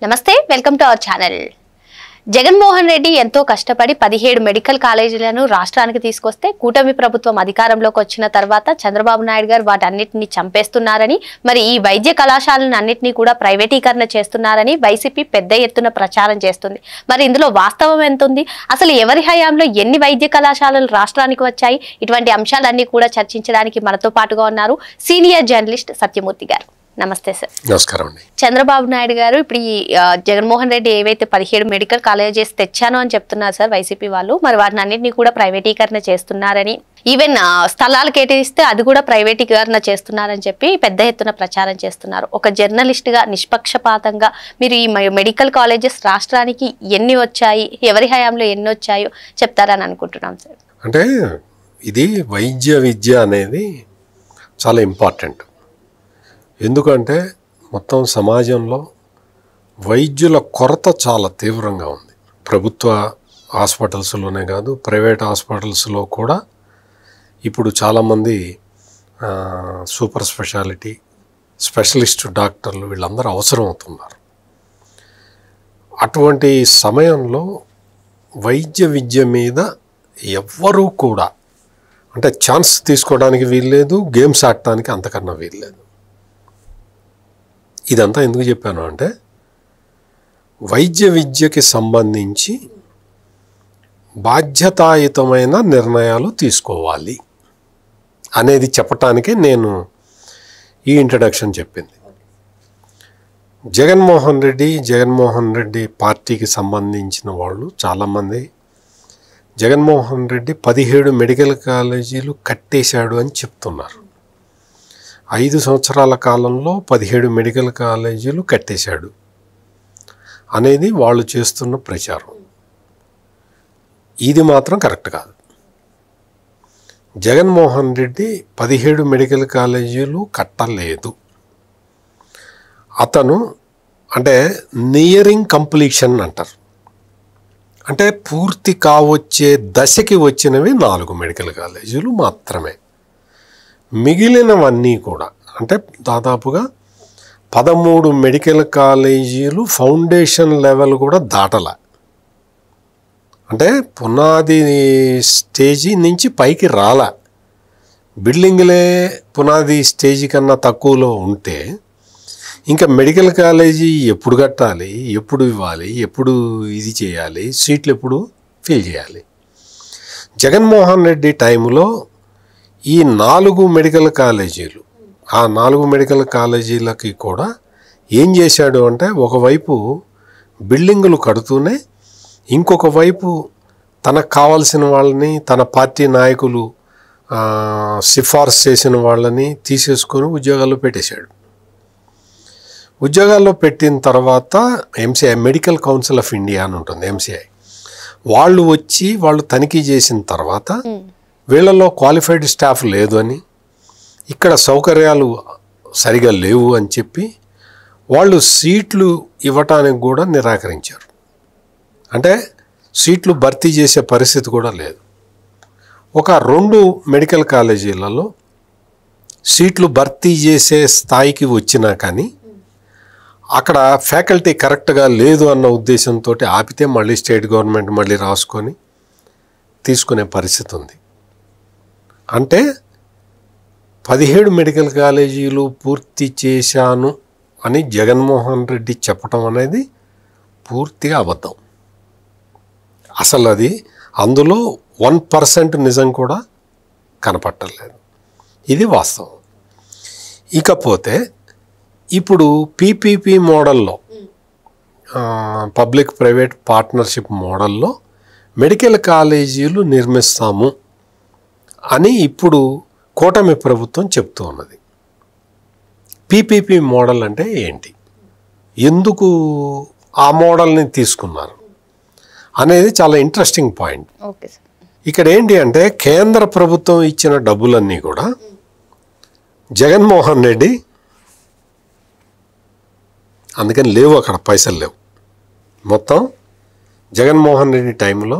నమస్తే welcome to our channel. Jaganmohan Reddy ఎంతో కష్టపడి 17 మెడికల్ కాలేజీలను రాష్ట్రానికి తీసుకొస్తే కూటమి ప్రభుత్వం అధికారంలోకి వచ్చిన తర్వాత చంద్రబాబు నాయుడు గారు వాటన్నిటిని చంపేస్తున్నారని, మరి ఈ వైద్య కళాశాలను అన్నిటినీ కూడా ప్రైవేటీకరణ చేస్తున్నారని వైసీపీ పెద్ద ఎత్తున ప్రచారం చేస్తుంది. మరి ఇందులో వాస్తవం ఎంత ఉంది, అసలు ఎవరి హయాంలో ఎన్ని వైద్య కళాశాలలు రాష్ట్రానికి వచ్చాయి, ఇటువంటి అంశాలన్నీ కూడా చర్చించడానికి మనతో పాటుగా ఉన్నారు సీనియర్ జర్నలిస్ట్ సత్యమూర్తి గారు. నమస్తే సార్. నమస్కారం అండి. చంద్రబాబు నాయుడు గారు ఇప్పుడు ఈ జగన్మోహన్ రెడ్డి ఏవైతే 17 మెడికల్ కాలేజెస్ తెచ్చానో అని చెప్తున్నారు సార్ వైసీపీ వాళ్ళు, మరి వాటిని అన్నింటినీ కూడా ప్రైవేటీకరణ చేస్తున్నారని, ఈవెన్ స్థలాలు కేటాయిస్తే అది కూడా ప్రైవేటీకరణ చేస్తున్నారని చెప్పి పెద్ద ఎత్తున ప్రచారం చేస్తున్నారు. ఒక జర్నలిస్ట్ గా నిష్పక్షపాతంగా మీరు ఈ మెడికల్ కాలేజెస్ రాష్ట్రానికి ఎన్ని వచ్చాయి, ఎవరి హయాంలో ఎన్ని వచ్చాయో చెప్తారని అనుకుంటున్నాం సార్. అంటే ఇది వైద్య విద్య అనేది చాలా ఇంపార్టెంట్. ఎందుకంటే మొత్తం సమాజంలో వైద్యుల కొరత చాలా తీవ్రంగా ఉంది. ప్రభుత్వ హాస్పిటల్స్లోనే కాదు, ప్రైవేట్ హాస్పిటల్స్లో కూడా ఇప్పుడు చాలామంది సూపర్ స్పెషాలిటీ స్పెషలిస్ట్ డాక్టర్లు వీళ్ళందరూ అవసరం అవుతున్నారు. అటువంటి సమయంలో వైద్య విద్య మీద ఎవ్వరూ కూడా అంటే ఛాన్స్ తీసుకోవడానికి వీల్లేదు, గేమ్స్ ఆడటానికి అంతకన్నా వీల్లేదు. ఇదంతా ఎందుకు చెప్పాను అంటే వైద్య విద్యకి సంబంధించి బాధ్యతాయుతమైన నిర్ణయాలు తీసుకోవాలి అనేది చెప్పటానికే నేను ఈ ఇంట్రడక్షన్ చెప్పింది. జగన్మోహన్ రెడ్డి పార్టీకి సంబంధించిన వాళ్ళు చాలామంది జగన్మోహన్ రెడ్డి 17 మెడికల్ కాలేజీలు కట్టేశాడు అని చెప్తున్నారు. 5 సంవత్సరాల కాలంలో 17 మెడికల్ కాలేజీలు కట్టేశాడు అనేది వాళ్ళు చేస్తున్న ప్రచారం. ఇది మాత్రం కరెక్ట్ కాదు. జగన్మోహన్ రెడ్డి 17 మెడికల్ కాలేజీలు కట్టలేదు. అతను అంటే నియరింగ్ కంప్లీషన్ అంటారు, అంటే పూర్తి కావచ్చే దశకి వచ్చినవి 4 మెడికల్ కాలేజీలు మాత్రమే. మిగిలినవన్నీ కూడా అంటే దాదాపుగా 13 మెడికల్ కాలేజీలు ఫౌండేషన్ లెవెల్ కూడా దాటల. అంటే పునాది స్టేజీ నుంచి పైకి రాల. బిల్డింగ్లే పునాది స్టేజీ కన్నా తక్కువలో ఉంటే ఇంకా మెడికల్ కాలేజీ ఎప్పుడు కట్టాలి, ఎప్పుడు ఇవ్వాలి, ఎప్పుడు ఇది చేయాలి, సీట్లు ఎప్పుడు ఫిల్ చేయాలి. జగన్మోహన్ రెడ్డి టైంలో ఈ 4 మెడికల్ కాలేజీలు, ఆ 4 మెడికల్ కాలేజీలకి కూడా ఏం చేశాడు అంటే ఒకవైపు బిల్డింగులు కడుతూనే ఇంకొక వైపు తనకు కావాల్సిన వాళ్ళని, తన పార్టీ నాయకులు సిఫార్సు చేసిన వాళ్ళని తీసేసుకొని ఉద్యోగాల్లో పెట్టేశాడు. ఉద్యోగాల్లో పెట్టిన తర్వాత MCI medical council of India అని ఉంటుంది, ఎంసీఐ వాళ్ళు వచ్చి వాళ్ళు తనిఖీ చేసిన తర్వాత వీళ్ళలో క్వాలిఫైడ్ స్టాఫ్ లేదు అని, ఇక్కడ సౌకర్యాలు సరిగా లేవు అని చెప్పి వాళ్ళు సీట్లు ఇవ్వటానికి కూడా నిరాకరించారు. అంటే సీట్లు భర్తీ చేసే పరిస్థితి కూడా లేదు. ఒక 2 మెడికల్ కాలేజీలలో సీట్లు భర్తీ చేసే స్థాయికి వచ్చినా కానీ అక్కడ ఫ్యాకల్టీ కరెక్ట్గా లేదు అన్న ఉద్దేశంతో ఆపితే మళ్ళీ స్టేట్ గవర్నమెంట్ మళ్ళీ రాసుకొని తీసుకునే పరిస్థితి ఉంది. అంటే 17 మెడికల్ కాలేజీలు పూర్తి చేశాను అని జగన్మోహన్ రెడ్డి చెప్పటం అనేది పూర్తిగా అబద్ధం. అసలు అది అందులో 1% నిజం కూడా కనపట్టలేదు. ఇది వాస్తవం. ఇకపోతే ఇప్పుడు పీపీపీ మోడల్లో, పబ్లిక్ ప్రైవేట్ పార్ట్నర్షిప్ మోడల్లో మెడికల్ కాలేజీలు నిర్మిస్తాము అని ఇప్పుడు కూటమి ప్రభుత్వం చెప్తూ ఉన్నది. పీపీపీ మోడల్ అంటే ఏంటి, ఎందుకు ఆ మోడల్ని తీసుకున్నారు అనేది చాలా ఇంట్రెస్టింగ్ పాయింట్. ఇక్కడ ఏంటి అంటే కేంద్ర ప్రభుత్వం ఇచ్చిన డబ్బులన్నీ కూడా జగన్మోహన్ రెడ్డి, అందుకని లేవు, అక్కడ పైసలు లేవు. మొత్తం జగన్మోహన్ రెడ్డి టైంలో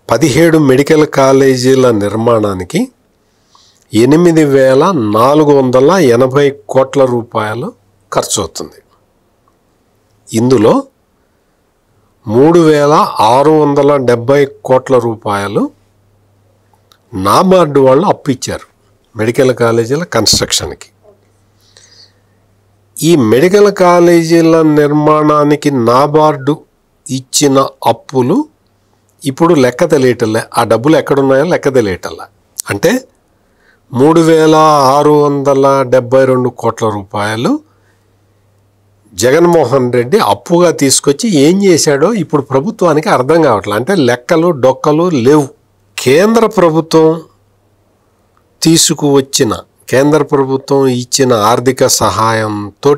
17 మెడికల్ కాలేజీల నిర్మాణానికి 8,480 కోట్ల రూపాయలు ఖర్చు అవుతుంది. ఇందులో 3,670 కోట్ల రూపాయలు నాబార్డు వాళ్ళు అప్పు ఇచ్చారు మెడికల్ కాలేజీల కన్స్ట్రక్షన్కి. ఈ మెడికల్ కాలేజీల నిర్మాణానికి నాబార్డు ఇచ్చిన అప్పులు ఇప్పుడు లెక్క తెలియటలే. ఆ డబ్బులు ఎక్కడున్నాయో లెక్క తెలియటల్లా. అంటే 3,672 కోట్ల రూపాయలు జగన్మోహన్ రెడ్డి అప్పుగా తీసుకొచ్చి ఏం చేశాడో ఇప్పుడు ప్రభుత్వానికి అర్థం కావట్లేదు. అంటే లెక్కలు డొక్కలు లేవు. కేంద్ర ప్రభుత్వం కేంద్ర ప్రభుత్వం ఇచ్చిన ఆర్థిక సహాయంతో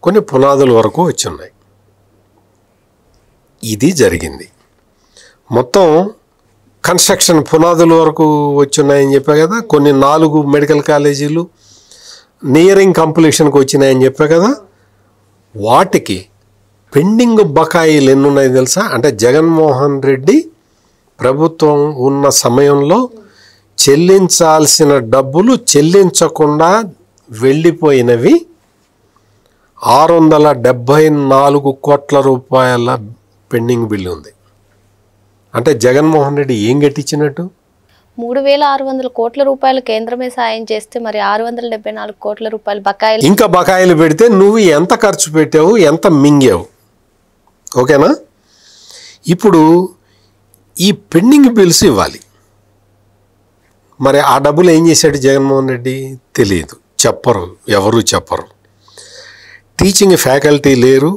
కొన్ని పునాదుల వరకు వచ్చున్నాయి. ఇది జరిగింది. మొత్తం కన్స్ట్రక్షన్ పునాదుల వరకు వచ్చున్నాయని చెప్పా కదా. కొన్ని 4 మెడికల్ కాలేజీలు నియరింగ్ కంప్లీషన్కి వచ్చినాయని చెప్పా కదా. వాటికి పెండింగ్ బకాయిలు ఎన్ని ఉన్నాయి తెలుసా? అంటే జగన్మోహన్ రెడ్డి ప్రభుత్వం ఉన్న సమయంలో చెల్లించాల్సిన డబ్బులు చెల్లించకుండా వెళ్ళిపోయినవి 674 కోట్ల రూపాయల పెండింగ్ బిల్లు ఉంది. అంటే జగన్మోహన్ రెడ్డి ఏం గట్టించినట్టు? 3,600 కోట్ల రూపాయలు కేంద్రమే సాయం చేస్తే మరి 674 కోట్ల రూపాయలు బకాయిలు, ఇంకా బకాయిలు పెడితే నువ్వు ఎంత ఖర్చు పెట్టావు, ఎంత మింగావు. ఓకేనా? ఇప్పుడు ఈ పెండింగ్ బిల్స్ ఇవ్వాలి. మరి ఆ డబ్బులు ఏం చేశాడు జగన్మోహన్ రెడ్డి? తెలియదు, చెప్పరు, ఎవరు చెప్పరు. టీచింగ్ ఫ్యాకల్టీ లేరు,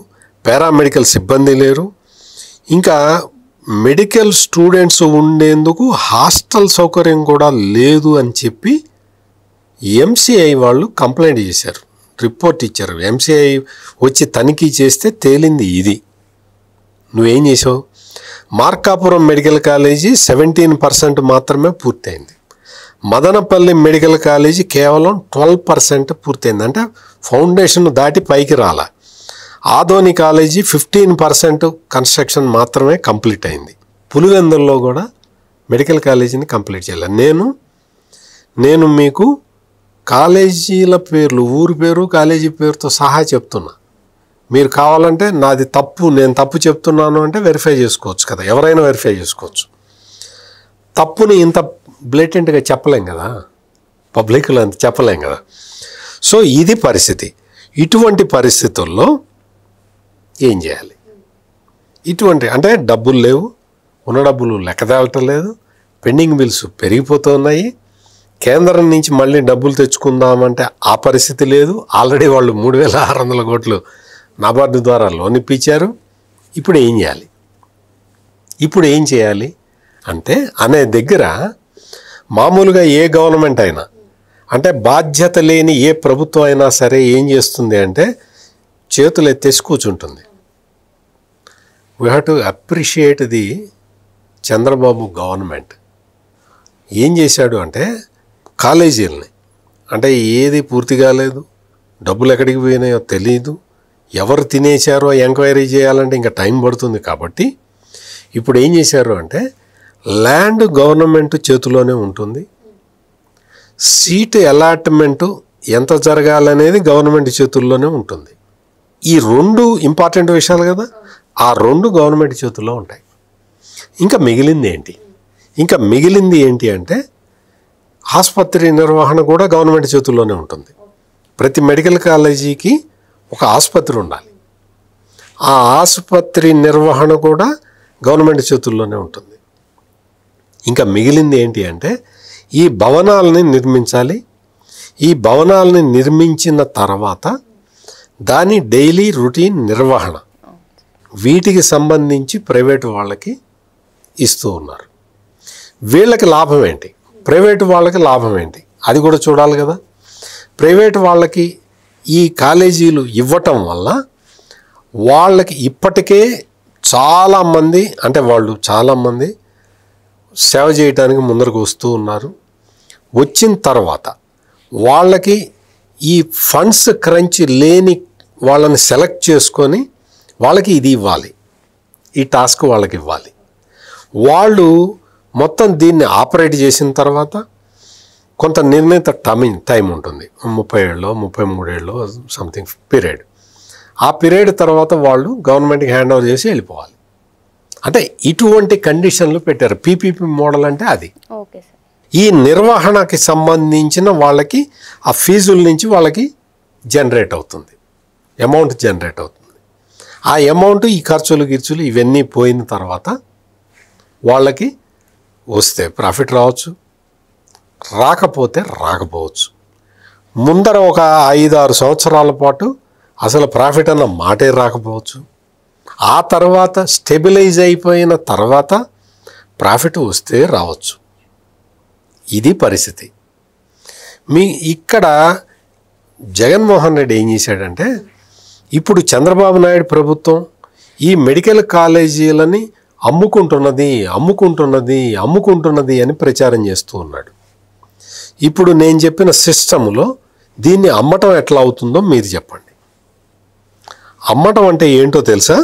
పారామెడికల్ సిబ్బంది లేరు, ఇంకా మెడికల్ స్టూడెంట్స్ ఉండేందుకు హాస్టల్ సౌకర్యం కూడా లేదు అని చెప్పి ఎంసీఐ వాళ్ళు కంప్లైంట్ చేశారు, రిపోర్ట్ ఇచ్చారు. ఎంసీఐ వచ్చి తనిఖీ చేస్తే తేలింది ఇది. నువ్వేం చేసావు? మార్కాపురం మెడికల్ కాలేజీ 17% మాత్రమే పూర్తయింది. మదనపల్లి మెడికల్ కాలేజీ కేవలం 12% పూర్తయింది. అంటే ఫౌండేషన్ దాటి పైకి రాలా. ఆదోని కాలేజీ 15% కన్స్ట్రక్షన్ మాత్రమే కంప్లీట్ అయింది. పులివెందుల్లో కూడా మెడికల్ కాలేజీని కంప్లీట్ చేయాలి. నేను మీకు కాలేజీల పేర్లు, ఊరి పేరు, కాలేజీ పేరుతో సహా చెప్తున్నా. మీరు కావాలంటే నాది తప్పు, నేను తప్పు చెప్తున్నాను అంటే వెరిఫై చేసుకోవచ్చు కదా, ఎవరైనా వెరిఫై చేసుకోవచ్చు. తప్పుని ఇంత బ్లేటెంట్గా చెప్పలేం కదా, పబ్లిక్లో అంత చెప్పలేం కదా. సో ఇది పరిస్థితి. ఇటువంటి పరిస్థితుల్లో ఏం చేయాలి? అంటే డబ్బులు లేవు, ఉన్న డబ్బులు లెక్క తేలటం లేదు, పెండింగ్ బిల్స్ పెరిగిపోతున్నాయి. కేంద్రం నుంచి మళ్ళీ డబ్బులు తెచ్చుకుందామంటే ఆ పరిస్థితి లేదు. ఆల్రెడీ వాళ్ళు 3,600 కోట్లు నాబార్డు ద్వారా లోన్ ఇప్పించారు. ఇప్పుడు ఏం చేయాలి అంటే అనే దగ్గర మామూలుగా ఏ గవర్నమెంట్ అయినా, అంటే బాధ్యత లేని ఏ ప్రభుత్వం అయినా సరే ఏం చేస్తుంది అంటే చేతులు ఎత్తేసి కూర్చుంటుంది. We have to appreciate the Chandrababu government. ఏం చేశాడు అంటే కాలేజీలని, అంటే ఏది పూర్తి కాలేదు, డబ్బులు ఎక్కడికి పోయినాయో తెలియదు, ఎవరు తినేశారో ఎంక్వైరీ చేయాలంటే ఇంకా టైం పడుతుంది. కాబట్టి ఇప్పుడు ఏం చేశారు అంటే ల్యాండ్ గవర్నమెంట్ చేతిలోనే ఉంటుంది, సీటు అలాట్మెంటు ఎంత జరగాలనేది గవర్నమెంట్ చేతుల్లోనే ఉంటుంది. ఈ 2 ఇంపార్టెంట్ విషయాలు కదా, ఆ 2 గవర్నమెంట్ చేతుల్లో ఉంటాయి. ఇంకా మిగిలింది ఏంటి అంటే ఆసుపత్రి నిర్వహణ కూడా గవర్నమెంట్ చేతుల్లోనే ఉంటుంది. ప్రతి మెడికల్ కాలేజీకి ఒక ఆసుపత్రి ఉండాలి, ఆ ఆసుపత్రి నిర్వహణ కూడా గవర్నమెంట్ చేతుల్లోనే ఉంటుంది. ఇంకా మిగిలింది ఏంటి అంటే ఈ భవనాలని నిర్మించాలి. ఈ భవనాలని నిర్మించిన తర్వాత దాని డైలీ రొటీన్ నిర్వహణ, వీటికి సంబంధించి ప్రైవేటు వాళ్ళకి ఇస్తూ ఉన్నారు. వీళ్ళకి లాభం ఏంటి, ప్రైవేటు వాళ్ళకి లాభం ఏంటి, అది కూడా చూడాలి కదా. ప్రైవేటు వాళ్ళకి ఈ కాలేజీలు ఇవ్వటం వల్ల వాళ్ళకి ఇప్పటికే చాలామంది, అంటే వాళ్ళు చాలామంది సేవ చేయడానికి ముందరకు వస్తూ ఉన్నారు. వచ్చిన తర్వాత వాళ్ళకి ఈ ఫండ్స్ క్రంచ్ లేని వాళ్ళని సెలెక్ట్ చేసుకొని వాళ్ళకి ఇది ఇవ్వాలి, ఈ టాస్క్ వాళ్ళకి ఇవ్వాలి. వాళ్ళు మొత్తం దీన్ని ఆపరేట్ చేసిన తర్వాత కొంత నిర్ణీత టైం ఉంటుంది, 30 ఏళ్ళో 33 ఏళ్ళో సంథింగ్ పీరియడ్. ఆ పీరియడ్ తర్వాత వాళ్ళు గవర్నమెంట్కి హ్యాండ్ ఓవర్ చేసి వెళ్ళిపోవాలి. అంటే ఇటువంటి కండిషన్లు పెట్టారు. పీపీపీ మోడల్ అంటే అది. Okay sir. ఈ నిర్వహణకి సంబంధించిన వాళ్ళకి ఆ ఫీజుల నుంచి వాళ్ళకి జనరేట్ అవుతుంది, అమౌంట్ జనరేట్ అవుతుంది. ఆ అమౌంట్ ఈ ఖర్చులు ఇవన్నీ పోయిన తర్వాత వాళ్ళకి వస్తే ప్రాఫిట్ రావచ్చు, రాకపోతే రాకపోవచ్చు. ముందర ఒక 5-6 సంవత్సరాల పాటు అసలు ప్రాఫిట్ అన్న మాటే రాకపోవచ్చు. ఆ తర్వాత స్టెబిలైజ్ అయిపోయిన తర్వాత ప్రాఫిట్ వస్తే రావచ్చు. ఇది పరిస్థితి. ఇక్కడ జగన్మోహన్ రెడ్డి ఏం చేశాడంటే, ఇప్పుడు చంద్రబాబు నాయుడు ప్రభుత్వం ఈ మెడికల్ కాలేజీలని అమ్ముకుంటున్నది అని ప్రచారం చేస్తూ ఉన్నాడు. ఇప్పుడు నేను చెప్పిన సిస్టంలో దీన్ని అమ్మటం ఎట్లా అవుతుందో మీరు చెప్పండి. అమ్మటం అంటే ఏంటో తెలుసా?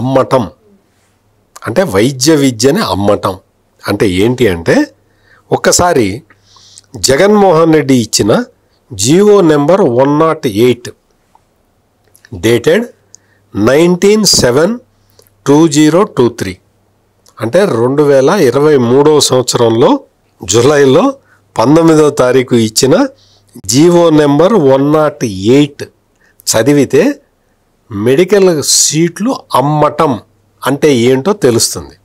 అమ్మటం అంటే వైద్య విద్యని అమ్మటం అంటే ఏంటి అంటే, ఒక్కసారి జగన్మోహన్ రెడ్డి ఇచ్చిన జీవో నెంబర్ 108 డేటెడ్ 19/7/2023 అంటే 2023 సంవత్సరంలో జూలైలో 19వ తారీఖు ఇచ్చిన జీవో నెంబర్ 108 చదివితే మెడికల్ సీట్లు అమ్మటం అంటే ఏంటో తెలుస్తుంది.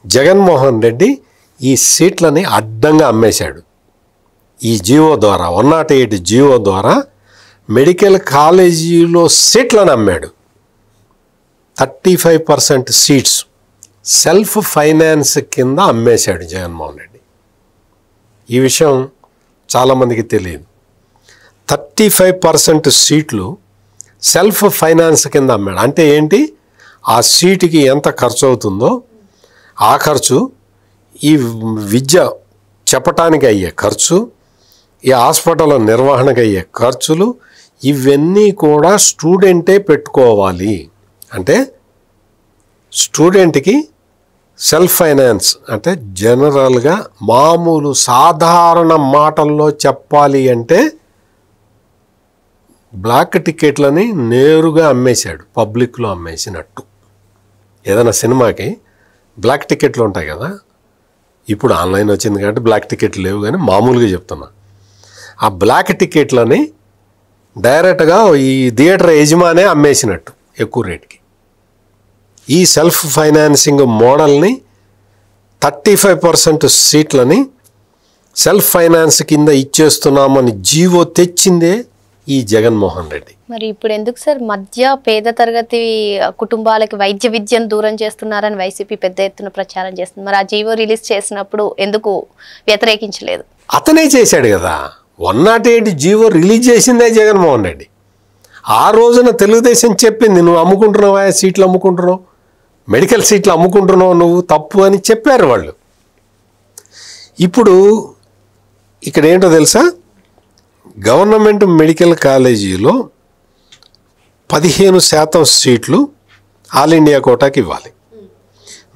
జగన్మోహన్ రెడ్డి ఈ సీట్లని అడ్డంగా అమ్మేశాడు. ఈ జీవో ద్వారా 108 జీవో ద్వారా మెడికల్ కాలేజీలో సీట్లను అమ్మాడు. 35% సీట్స్ సెల్ఫ్ ఫైనాన్స్ కింద అమ్మేశాడు జగన్మోహన్ రెడ్డి. ఈ విషయం చాలామందికి తెలియదు. 35% సీట్లు సెల్ఫ్ ఫైనాన్స్ కింద అమ్మాడు. అంటే ఏంటి? ఆ సీటుకి ఎంత ఖర్చు అవుతుందో ఆ ఖర్చు, ఈ విద్య చెప్పటానికి అయ్యే ఖర్చు, ఈ హాస్పిటల్ నిర్వహణకు అయ్యే ఖర్చులు ఇవన్నీ కూడా స్టూడెంటే పెట్టుకోవాలి. అంటే స్టూడెంట్కి సెల్ఫ్ ఫైనాన్స్ అంటే జనరల్గా మామూలు సాధారణ మాటల్లో చెప్పాలి అంటే బ్లాక్ టికెట్లని నేరుగా అమ్మేశాడు, పబ్లిక్లో అమ్మేసినట్టు. ఏదైనా సినిమాకి బ్లాక్ టికెట్లు ఉంటాయి కదా, ఇప్పుడు ఆన్లైన్ వచ్చింది కాబట్టి బ్లాక్ టికెట్లు లేవు, కానీ మామూలుగా చెప్తున్నా. ఆ బ్లాక్ టికెట్లని డైరెక్ట్గా ఈ థియేటర్ యజమానే అమ్మేసినట్టు ఎక్కువ రేటుకి. ఈ సెల్ఫ్ ఫైనాన్సింగ్ మోడల్ని 35% సీట్లని సెల్ఫ్ ఫైనాన్స్ కింద ఇచ్చేస్తున్నామని జీవో తెచ్చిందే ఈ జగన్మోహన్ రెడ్డి. మరి ఇప్పుడు ఎందుకు సార్ పేద తరగతి కుటుంబాలకి వైద్య విద్యను దూరం చేస్తున్నారని వైసీపీ పెద్ద ఎత్తున ప్రచారం చేస్తుంది? మరి ఆ జీవో రిలీజ్ చేసినప్పుడు ఎందుకు వ్యతిరేకించలేదు? అతనే చేశాడు కదా. 108 జీవో రిలీజ్ చేసిందే జగన్మోహన్ రెడ్డి. ఆ రోజున తెలుగుదేశం చెప్పింది, నువ్వు అమ్ముకుంటున్నావా, సీట్లు అమ్ముకుంటున్నావు, మెడికల్ సీట్లు అమ్ముకుంటున్నావు, నువ్వు తప్పు అని చెప్పారు వాళ్ళు. ఇప్పుడు ఇక్కడ ఏంటో తెలుసా, గవర్నమెంట్ మెడికల్ కాలేజీలో 15% సీట్లు ఆల్ ఇండియా కోటాకి ఇవ్వాలి.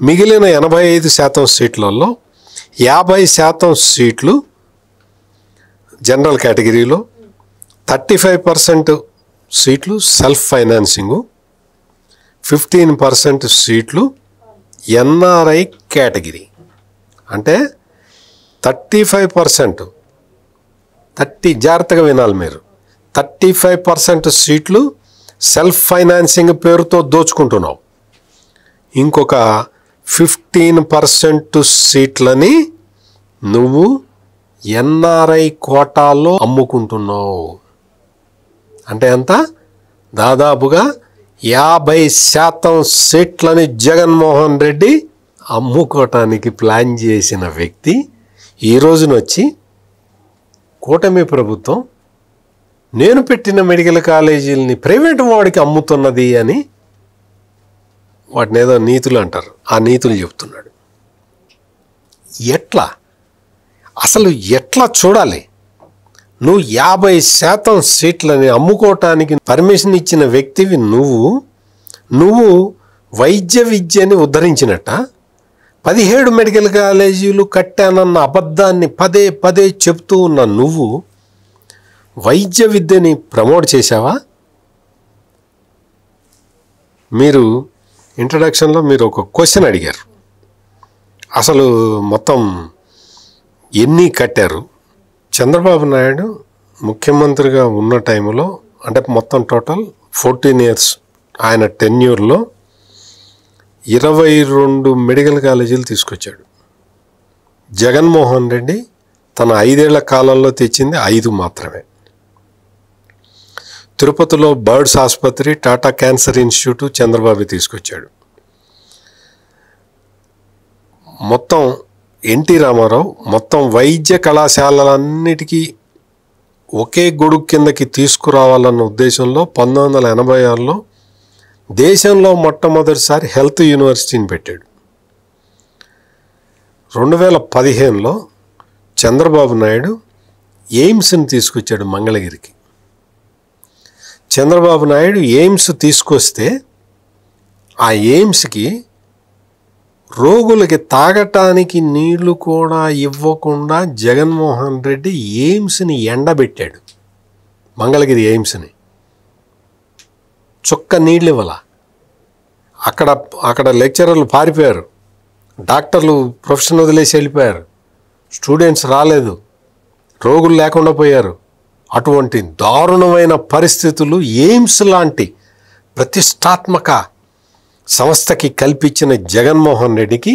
మిగిలిన 85% సీట్లలో 50% సీట్లు జనరల్ కేటగిరీలో, 35% సీట్లు సెల్ఫ్ ఫైనాన్సింగు, 15% సీట్లు ఎన్ఆర్ఐ కేటగిరీ. అంటే 35% జాగ్రత్తగా వినాలి మీరు, 35% సీట్లు సెల్ఫ్ ఫైనాన్సింగ్ పేరుతో దోచుకుంటున్నావు. ఇంకొక 15% సీట్లని నువ్వు ఎన్ఆర్ఐ కోటాలో అమ్ముకుంటున్నావు. అంటే ఎంత? దాదాపుగా 50% సీట్లని జగన్మోహన్ రెడ్డి అమ్ముకోవటానికి ప్లాన్ చేసిన వ్యక్తి ఈ రోజున వచ్చి కూటమి ప్రభుత్వం నేను పెట్టిన మెడికల్ కాలేజీలని ప్రైవేటు వాడికి అమ్ముతున్నది అని వాటిని ఏదో నీతులు అంటారు, ఆ నీతులు చెప్తున్నాడు. అసలు ఎట్లా చూడాలి? నువ్వు 50% సీట్లని అమ్ముకోవటానికి పర్మిషన్ ఇచ్చిన వ్యక్తివి నువ్వు వైద్య విద్యని ఉద్ధరించినట్ట. 17 మెడికల్ కాలేజీలు కట్టానన్న అబద్ధాన్ని పదే పదే చెప్తూ ఉన్న నువ్వు వైద్య విద్యని ప్రమోట్ చేశావా? మీరు ఇంట్రడక్షన్లో మీరు ఒక క్వశ్చన్ అడిగారు, అసలు మొత్తం ఎన్ని కట్టారు? చంద్రబాబు నాయుడు ముఖ్యమంత్రిగా ఉన్న టైంలో, అంటే మొత్తం టోటల్ 14 years ఆయన టెన్యూర్లో 22 మెడికల్ కాలేజీలు తీసుకొచ్చాడు. జగన్మోహన్ రెడ్డి తన 5 ఏళ్ల కాలంలో తెచ్చింది 5 మాత్రమే. తిరుపతిలో బర్డ్స్ ఆసుపత్రి, టాటా క్యాన్సర్ ఇన్స్టిట్యూట్ చంద్రబాబు తీసుకొచ్చాడు. మొత్తం ఎన్టీ రామారావు మొత్తం వైద్య కళాశాలలన్నిటికీ ఒకే గొడుగు కిందకి తీసుకురావాలన్న ఉద్దేశంలో 1986లో దేశంలో మొట్టమొదటిసారి హెల్త్ యూనివర్సిటీని పెట్టాడు. 2015లో చంద్రబాబు నాయుడు ఎయిమ్స్ని తీసుకొచ్చాడు మంగళగిరికి. చంద్రబాబు నాయుడు ఎయిమ్స్ తీసుకొస్తే ఆ ఎయిమ్స్కి రోగులకి తాగటానికి నీళ్లు కూడా ఇవ్వకుండా జగన్మోహన్ రెడ్డి ఎయిమ్స్ని ఎండబెట్టాడు. మంగళగిరి ఎయిమ్స్ని చుక్క నీళ్ళు ఇవ్వాల. అక్కడ లెక్చరర్లు పారిపోయారు, డాక్టర్లు ప్రొఫెషన్ వదిలేసి వెళ్ళిపోయారు, స్టూడెంట్స్ రాలేదు, రోగులు లేకుండా పోయారు. అటువంటి దారుణమైన పరిస్థితులు ఎయిమ్స్ లాంటి ప్రతిష్టాత్మక సంస్థకి కల్పించిన జగన్మోహన్ రెడ్డికి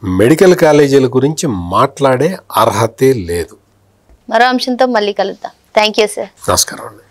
మెడికల్ కాలేజీల గురించి మాట్లాడే అర్హతే లేదు. మరో అంశంతో మళ్ళీ కలుద్దాం. Thank you sir. నమస్కారం అండి.